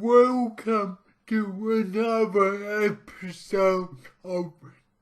Welcome to another episode of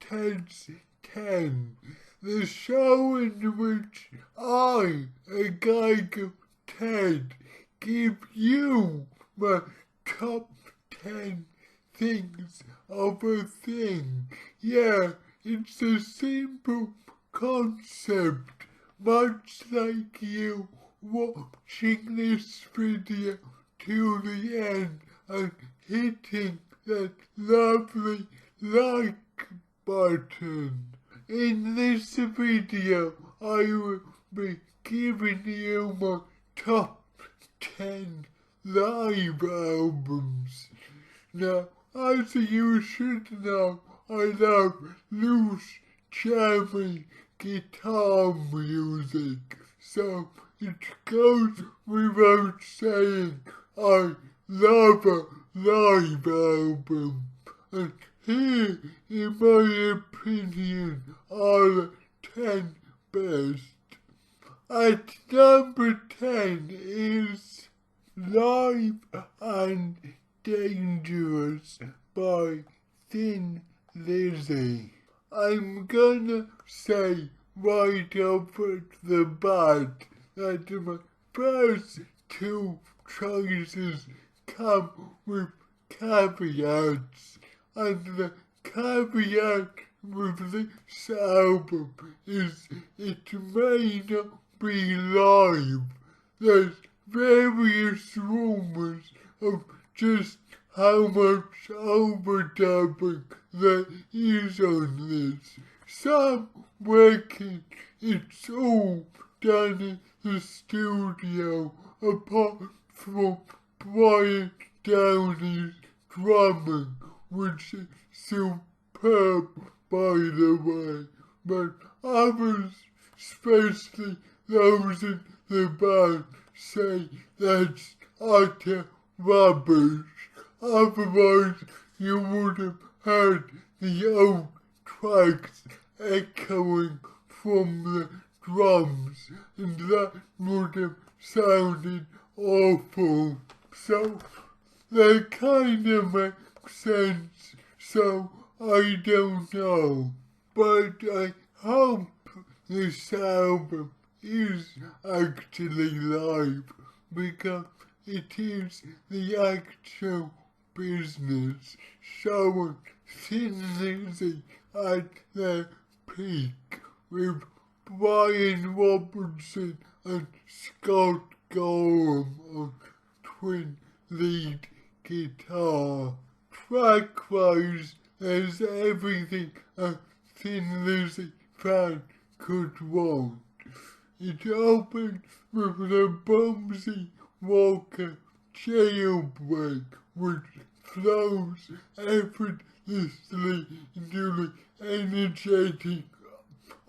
Ted's 10, the show in which I, a guy called Ted, give you my top 10 things of a thing. Yeah, it's a simple concept, much like you watching this video to the end and hitting that lovely like button. In this video, I will be giving you my top 10 live albums. Now, as you should know, I love loose, jammy guitar music, so it goes without saying I love a live album, and here, in my opinion, are the 10 best. At number 10 is Live and Dangerous by Thin Lizzy. I'm gonna say right off at the bat that my first two choices come with caveats, and the caveat with this album is it may not be live. There's various rumours of just how much overdubbing there is on this. Some reckon it's all done in the studio, apart from Brian Downey's drumming, which is superb by the way, but others, especially those in the band, say that's utter rubbish. Otherwise, you would have heard the old tracks echoing from the drums, and that would have sounded awful. So, that kind of makes sense, so I don't know. But I hope this album is actually live, because it is the actual business, showing Thin Lizzy at their peak, with Brian Robertson and Scott Gorham on twin lead guitar. Track-wise, there's everything a Thin Lizzy fan could want. It opened with the Bumsy Walker Jailbreak, which flows effortlessly into the energetic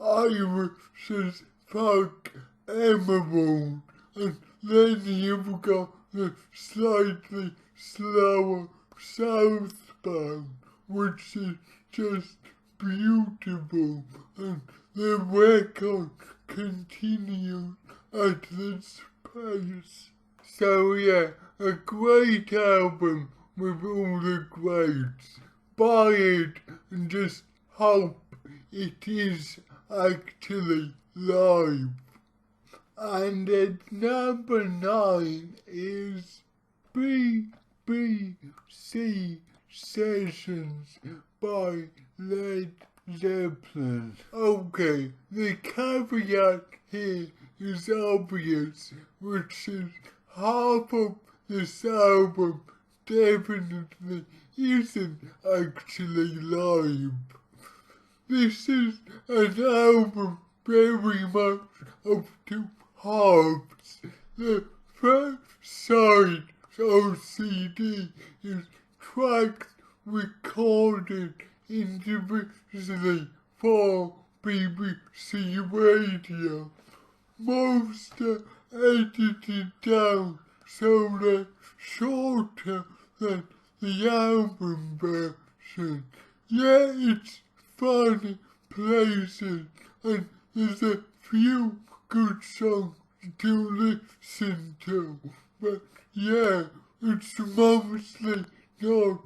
Irish as fuck Emerald, and then you've got the slightly slower Southbound, which is just beautiful, and the record continues at this pace. So yeah, a great album with all the greats. Buy it and just hope it is actually live. And at number 9 is BBC Sessions by Led Zeppelin. Okay, the caveat here is obvious, which is half of this album definitely isn't actually live. This is an album very much of two halves. The first side of CD is tracks recorded individually for BBC Radio. Most are edited down so they're shorter than the album version. Yeah, it's funny places, and there's a few good songs to listen to, but yeah, it's mostly not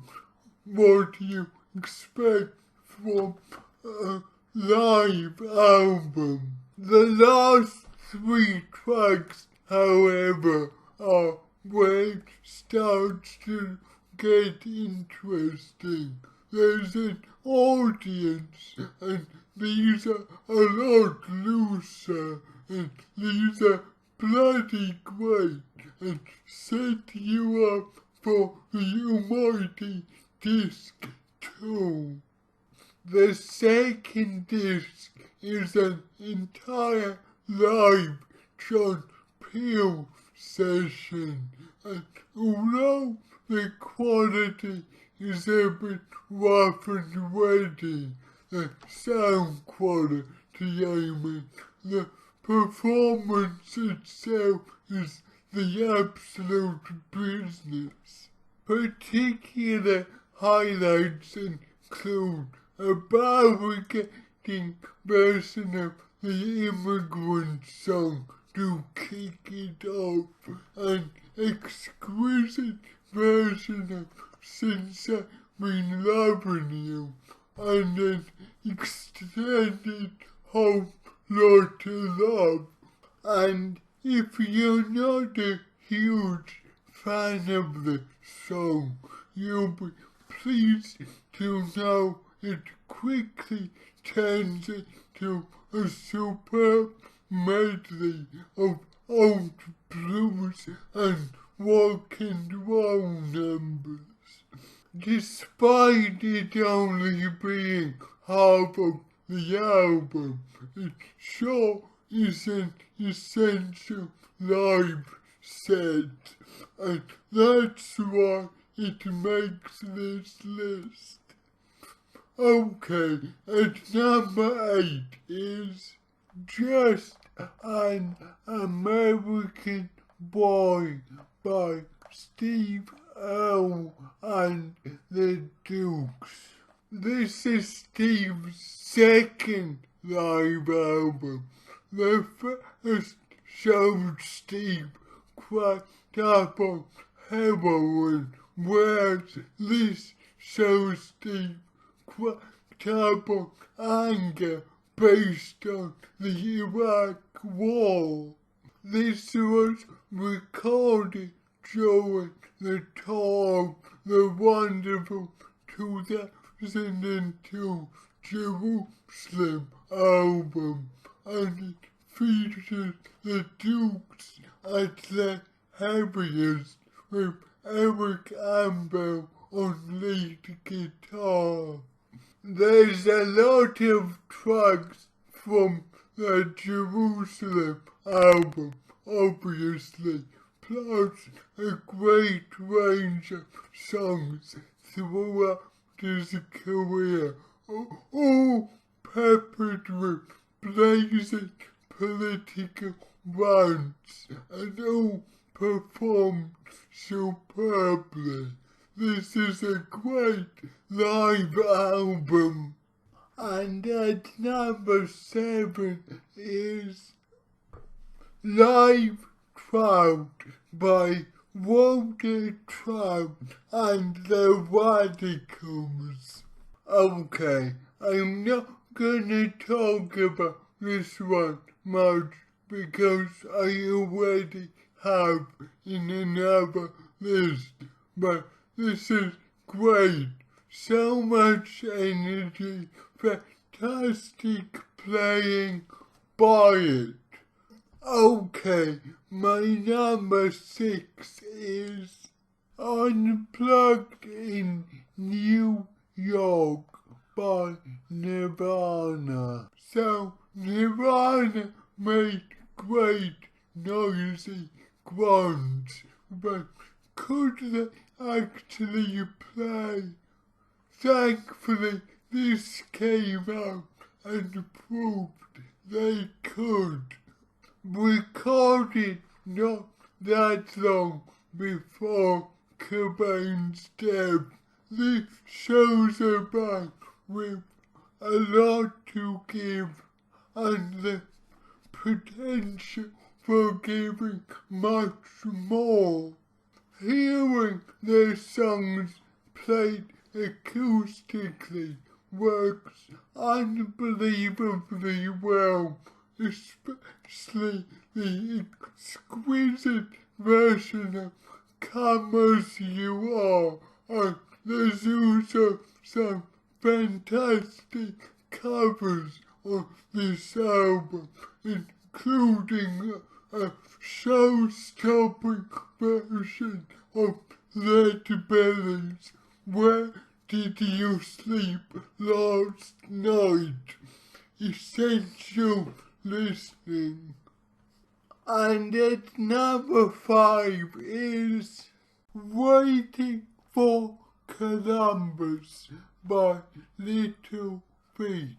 what you expect from a live album. The last 3 tracks, however, are where it starts to get interesting. There's an audience, and these are a lot looser, and these are bloody great, and set you up for the almighty disc 2. The second disc is an entire live John Peel session, and although the quality is a bit rough and ready, the sound quality, the performance itself is the absolute business. Particular highlights include a barricading version of the Immigrant Song to kick it off, an exquisite version of Since I've Been Loving You, and an extended whole lot of love. And if you're not a huge fan of the song, you'll be pleased to know it quickly turns into a superb medley of old blues and rock and roll numbers. Despite it only being half of the album, it sure is an essential live set, and that's why it makes this list. Okay, at number 8 is Just an American Boy by Steve Earle and the Dukes. This is Steve's second live album. The first showed Steve cracked up on heroin, whereas this shows Steve cracked up on anger based on the Iraq War. This was recorded during the tour of the wonderful 2002 Jerusalem album, and it features the Dukes at their heaviest with Eric Ambel on lead guitar. There's a lot of tracks from the Jerusalem album, obviously, plus a great range of songs throughout his career, all peppered with blazing political rants and all performed superbly. This is a great live album. And at number 7 is Live Trout by Walter Trout and the Radicals. Okay, I'm not gonna talk about this one much because I already have in another list, but this is great. So much energy, fantastic playing, buy it. Okay, my number 6 is Unplugged in New York by Nirvana. So, Nirvana made great noisy grunts, but could they actually play? Thankfully, this came out and proved they could. Recorded not that long before Cobain's death, this shows her back with a lot to give and the potential for giving much more. hearing their songs played acoustically works unbelievably well, especially the exquisite version of Come As You Are, and there's also some fantastic covers on this album, including a show-stopping version of Led Belly's Where Did You Sleep Last Night? Essential listening. And at number 5 is Waiting for Columbus by Little Feat.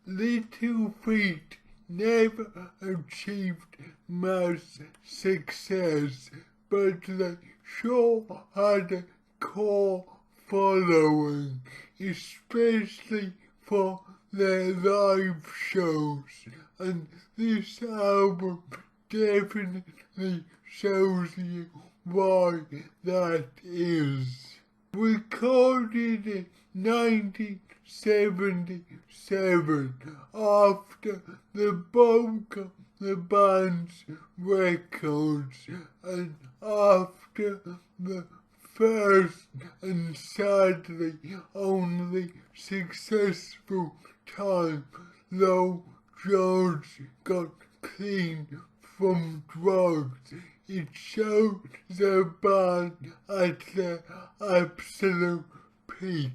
Little Feat never achieved mass success, but they sure had a core following, especially for their live shows, and this album definitely shows you why that is. Recorded in 1977 after the bulk of the band's records and after the first and sadly only successful time though George got clean from drugs, it shows the band at their absolute peak.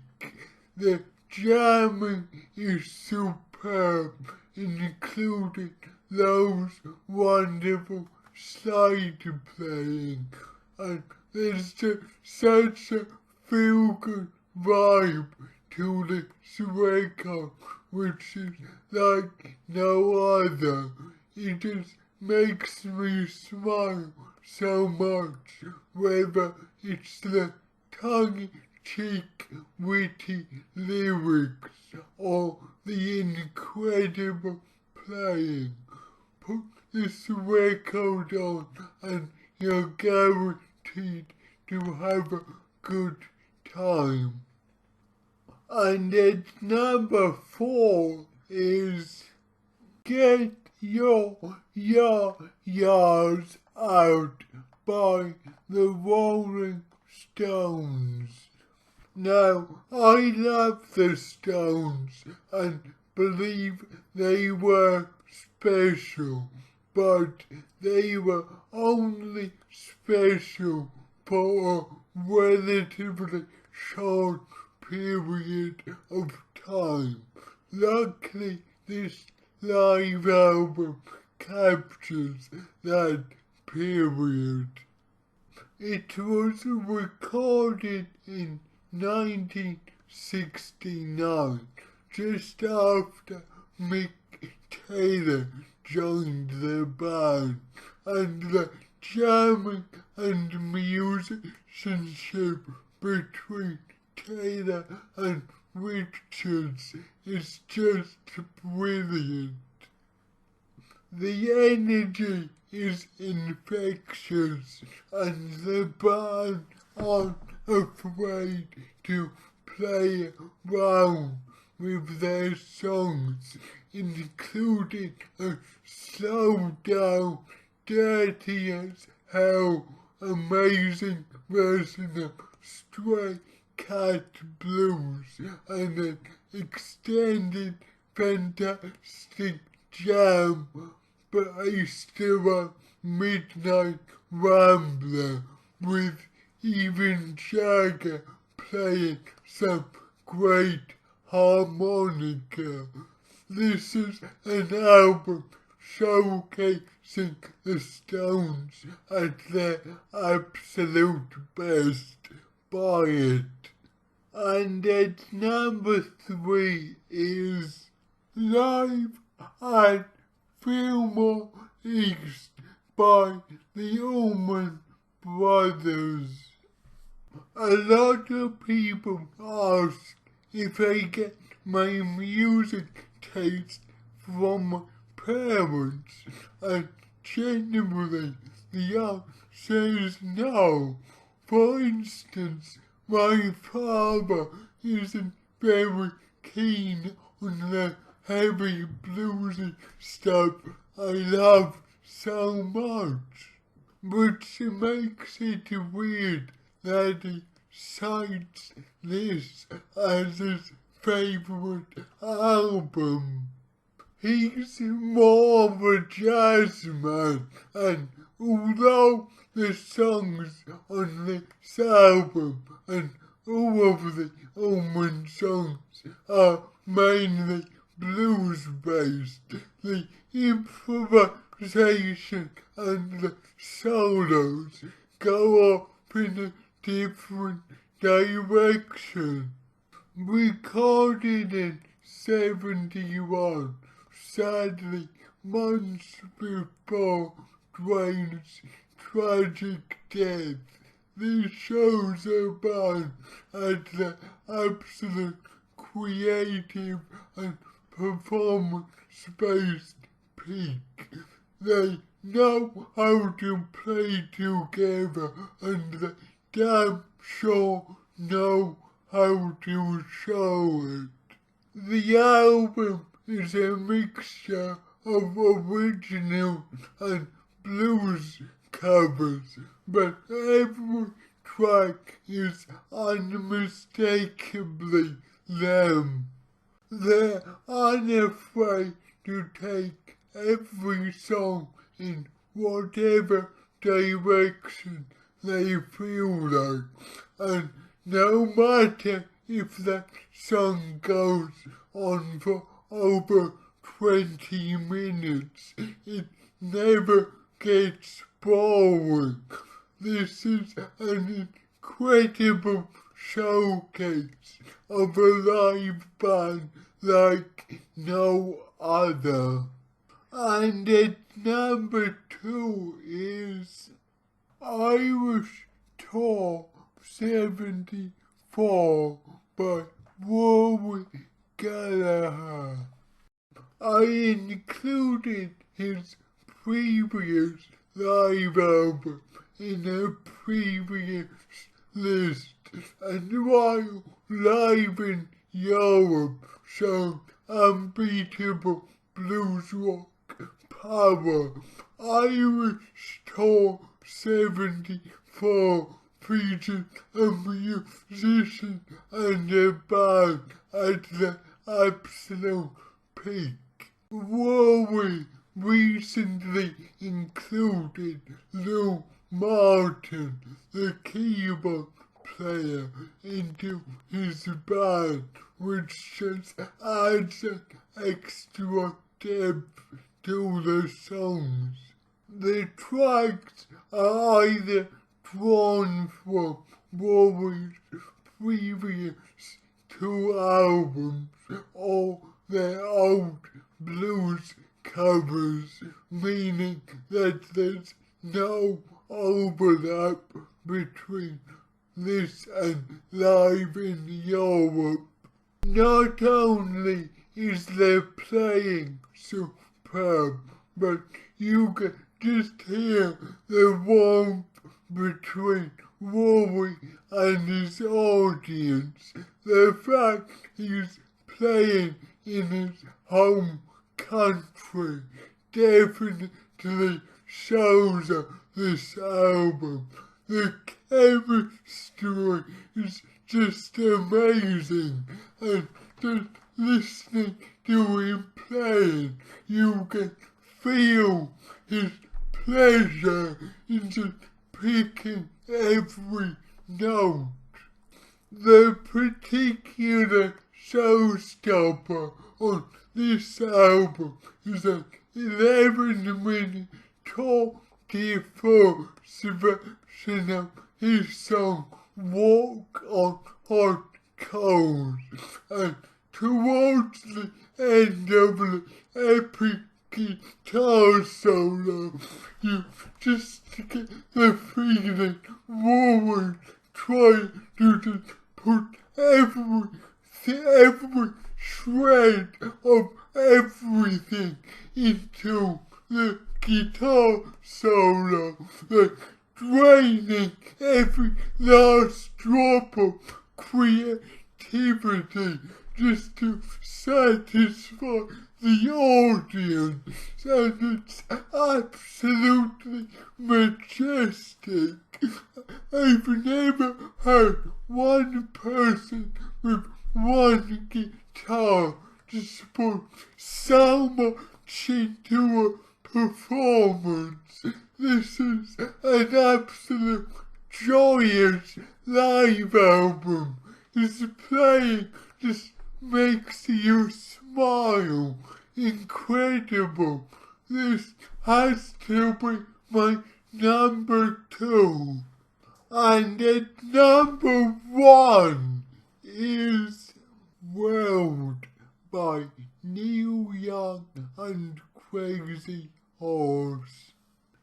The jamming is superb, including those wonderful slide playing, and there's just such a feel-good vibe to this record, which is like no other. It just makes me smile so much, whether it's the tongue-in-cheek witty lyrics or the incredible playing. Put this record on and you're guaranteed to have a good time. And at number 4 is Get Your Yars Out by the Rolling Stones. Now, I love the Stones and believe they were special, but they were only special for a relatively short period of time. Luckily, this live album captures that period. It was recorded in 1969, just after Mick Taylor joined the band, and the jamming and musicianship between Taylor and Richards is just brilliant. The energy is infectious, and the band aren't afraid to play around with their songs, including a slow down, dirty as hell, amazing version of Stray Cat Blues and an extended fantastic jam based around Midnight Rambler, with even Jagger playing some great harmonica. This is an album showcasing the Stones at their absolute best. Buy it. And at number 3 is Live at Fillmore East by the Allman Brothers. A lot of people ask if I get my music taste from my parents, and generally the says no. For instance, my father isn't very keen on the heavy bluesy stuff I love so much, which makes it weird that he cites this as his favourite album. He's more of a jazz man, and although the songs on this album and all of the Allman songs are mainly blues-based, the improvisation and the solos go off in a different direction. Recorded in 1971, sadly months before Dwayne's tragic death, this shows a band at the absolute creative and performance-based peak. They know how to play together, and they damn sure know how to show it. The album is a mixture of original and blues covers, but every track is unmistakably them. They're unafraid to take every song in whatever direction they feel like, and no matter if that song goes on for over 20 minutes, it never gets boring. This is an incredible showcase of a live band like no other. And at number 2 is Irish Tour 74 by Rory Gallagher. I included his previous live album in a previous list, and while live in Europe showed unbeatable blues rock power, Irish Tour 74 featured a musician and a band at the absolute peak. Rory recently included Lou Martin, the keyboard player, into his band, which just adds an extra depth to the songs. The tracks are either drawn from Rory's previous 2 albums or their old blues covers, meaning that there's no overlap between this and live in Europe. Not only is their playing superb, but you can just hear the warmth between Rory and his audience. The fact he's playing in his home country definitely shows this album. The chemistry is just amazing, and just listening to him playing, you can feel his pleasure in just picking every note. The particular showstopper on this album is an 11-minute tour de force version of his song Walk on Hot Coals, and towards the end of the epic guitar solo, you just get the feeling Rory trying to just put every shred of everything into the guitar solo that draining every last drop of creativity just to satisfy the audience, and it's absolutely majestic. I've never heard one person with one guitar just put so much into a performance. This is an absolute joyous live album. His playing just makes you smile. Incredible. This has to be my number 2. And at number 1 is Weld by Neil Young and Crazy Horse.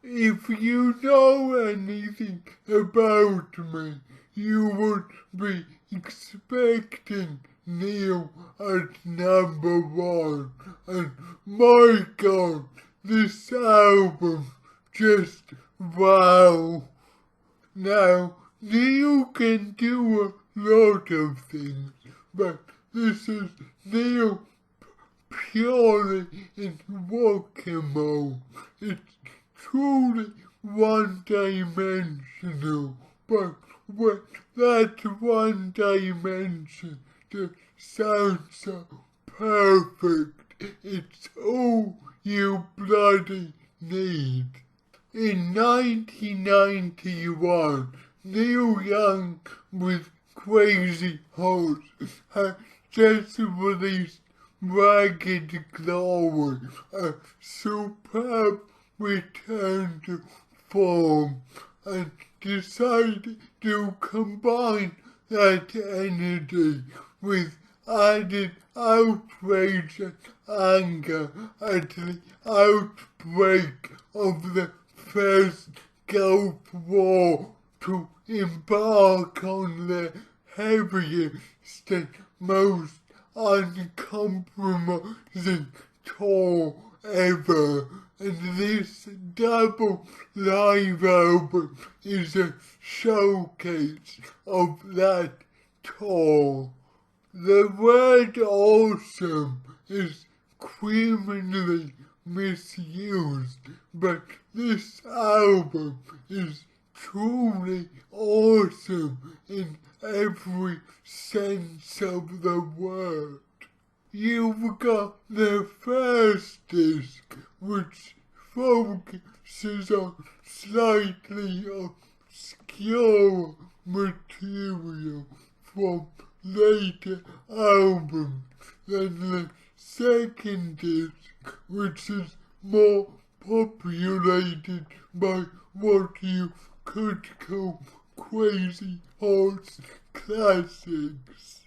If you know anything about me, you would be expecting Neil at number 1, and my God, this album just wow. Now, Neil can do a lot of things, but this is Neil purely in walking mode. It's truly one-dimensional, but with that one dimension that sounds so perfect, it's all you bloody need. In 1991, Neil Young with Crazy Horse had just released Ragged Glory, a superb return to form, and decided to combine that energy with added outrage and anger at the outbreak of the First Gulf War to embark on the heaviest and most uncompromising tour ever, and this double live album is a showcase of that tour. The word awesome is criminally misused, but this album is truly awesome in every sense of the word. You've got the first disc, which focuses on slightly obscure material from later albums, than the second disc, which is more populated by what you could call Crazy Horse classics.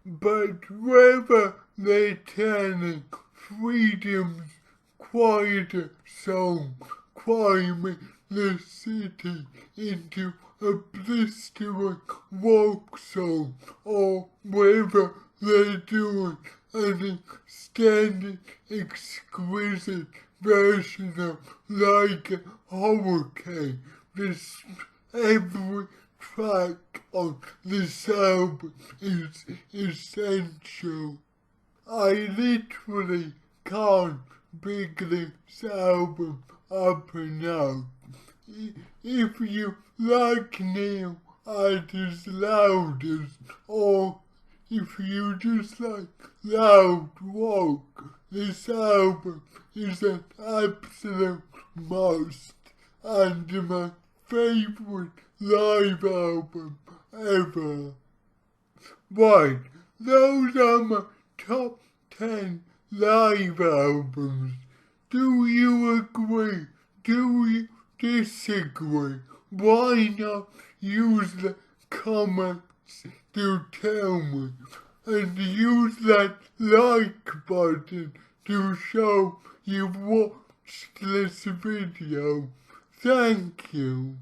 But whether they're turning Freedom's quieter song, Crime the City, into a blistering rock song, or whether they're doing an extended, exquisite version of Like a Hurricane, every track on this album is essential. I literally can't pick this album up enough. If you like Neil at his loudest, or if you just like loud rock, this album is an absolute must, and my favourite live album ever. Right, those are my top 10 live albums. Do you agree? Do you disagree? Why not use the comments to tell me? And use that like button to show you've watched this video. Thank you.